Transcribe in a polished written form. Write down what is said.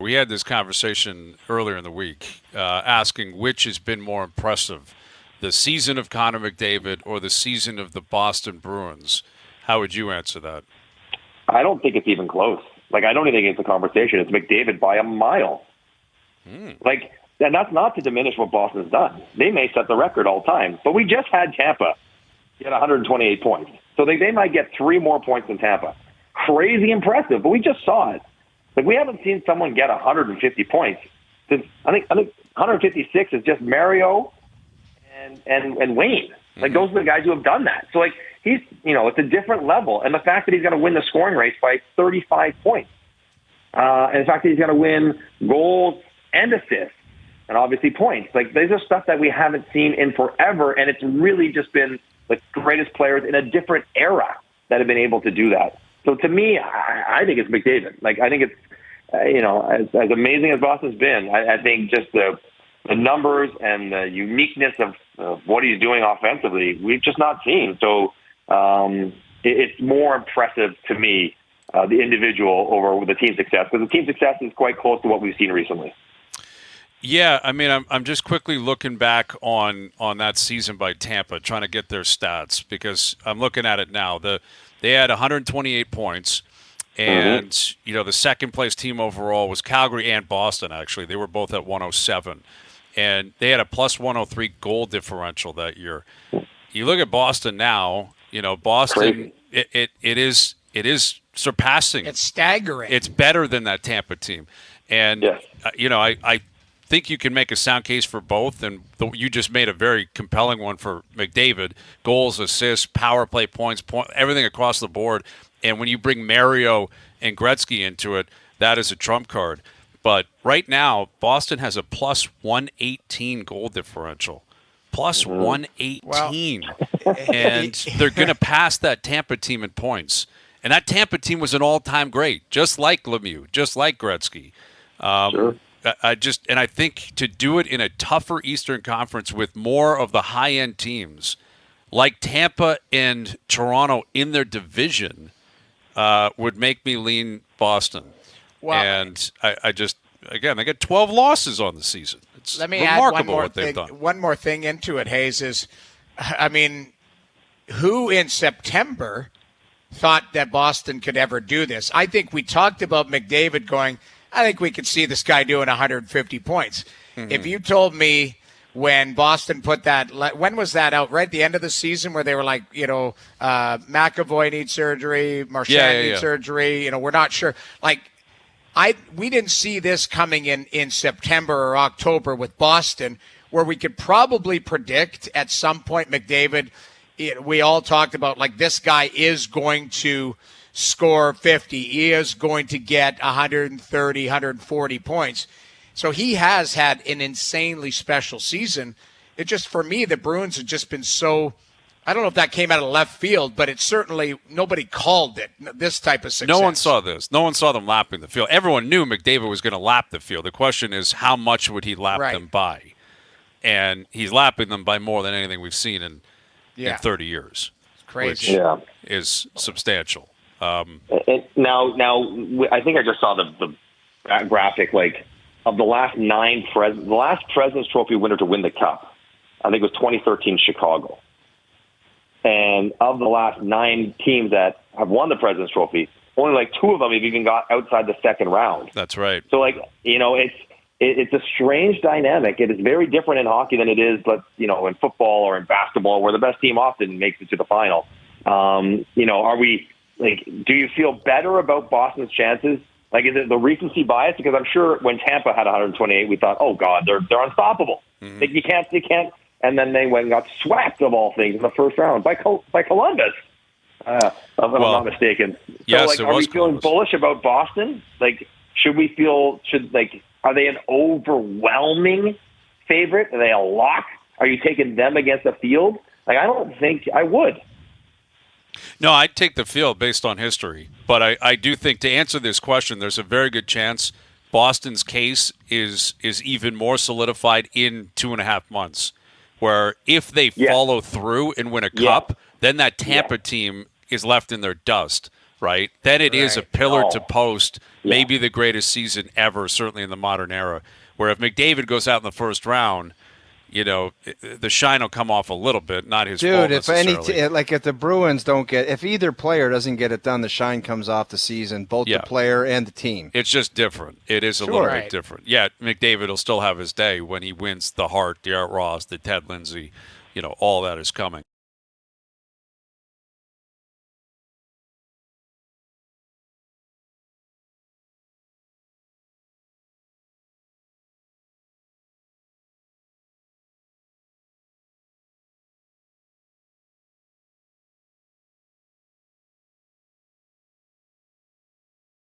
we had this conversation earlier in the week, asking which has been more impressive, the season of Connor McDavid or the season of the Boston Bruins. How would you answer that? I don't think it's even close. Like, I don't even think it's a conversation. It's McDavid by a mile. Like, and that's not to diminish what Boston's done. They may set the record all time, but we just had Tampa get 128 points. So they might get 3 more points than Tampa. Crazy impressive, but we just saw it. Like, we haven't seen someone get 150 points since I think 156 is just Mario and Wayne. Like, those are the guys who have done that. So, like, he's, it's a different level. And the fact that he's going to win the scoring race by 35 points, and the fact that he's going to win goals and assists, and obviously points. Like, these are stuff that we haven't seen in forever, and it's really just been the greatest players in a different era that have been able to do that. So to me, I think it's McDavid. Like, I think it's, as amazing as Boston's been, I think just the numbers and the uniqueness of what he's doing offensively, we've just not seen. So it's more impressive to me, the individual over the team success, because the team success is quite close to what we've seen recently. Yeah, I mean, I'm just quickly looking back on that season by Tampa, trying to get their stats, because I'm looking at it now. They had 128 points, and the second place team overall was Calgary and Boston. Actually, they were both at 107, and they had a plus 103 goal differential that year. You look at Boston now. Boston, it is surpassing. It's staggering. It's better than that Tampa team, and I think you can make a sound case for both, and you just made a very compelling one for McDavid. Goals, assists, power play points, everything across the board. And when you bring Mario and Gretzky into it, that is a trump card. But right now, Boston has a plus 118 goal differential. Plus 118. Well, and they're going to pass that Tampa team in points. And that Tampa team was an all-time great, just like Lemieux, just like Gretzky. Sure. I think to do it in a tougher Eastern Conference with more of the high-end teams, like Tampa and Toronto in their division, would make me lean Boston. Wow. And I just, again, they got 12 losses on the season. It's remarkable what they've done. One more thing into it, Hayes, is, I mean, who in September thought that Boston could ever do this? I think we talked about McDavid going, I think we could see this guy doing 150 points. If you told me when Boston put that, when was that out? Right at the end of the season where they were like, McAvoy needs surgery, Marchand needs surgery. We're not sure. Like, we didn't see this coming in September or October with Boston, where we could probably predict at some point McDavid. We all talked about, like, this guy is going to score 50. He is going to get 130, 140 points. So he has had an insanely special season. It just, for me, the Bruins have just been so, I don't know if that came out of left field, but it certainly, nobody called it, this type of success. No one saw this. No one saw them lapping the field. Everyone knew McDavid was going to lap the field. The question is, how much would he lap them by? And he's lapping them by more than anything we've seen in 30 years. It's crazy. Which is substantial. Now, I think I just saw the graphic, like, of the last 9 the last President's Trophy winner to win the Cup, I think it was 2013 Chicago. And of the last 9 teams that have won the President's Trophy, only like 2 of them have even got outside the second round. That's right. So, like, it's a strange dynamic. It is very different in hockey than it is, in football or in basketball, where the best team often makes it to the final. Are we, like, do you feel better about Boston's chances? Like, is it the recency bias? Because I'm sure when Tampa had 128, we thought, oh God, they're unstoppable. Like, you can't. And then they went and got swept, of all things, in the first round by Columbus. If I'm not mistaken. Yes, so, like, are we feeling bullish about Boston? Like, are they an overwhelming favorite? Are they a lock? Are you taking them against the field? Like, I don't think I would. No, I'd take the field based on history. But I do think, to answer this question, there's a very good chance Boston's case is even more solidified in 2.5 months, where if they follow through and win a cup, then that Tampa team is left in their dust. right? Then it is a Right. pillar Oh. to post, maybe the greatest season ever, certainly in the modern era. Where if McDavid goes out in the first round, the shine will come off a little bit, not his fault Dude, if necessarily. if the Bruins if either player doesn't get it done, the shine comes off the season, both the player and the team. It's just different. It is a Sure. little Right. bit different. Yeah, McDavid will still have his day when he wins the Hart, the Art Ross, the Ted Lindsay. All that is coming.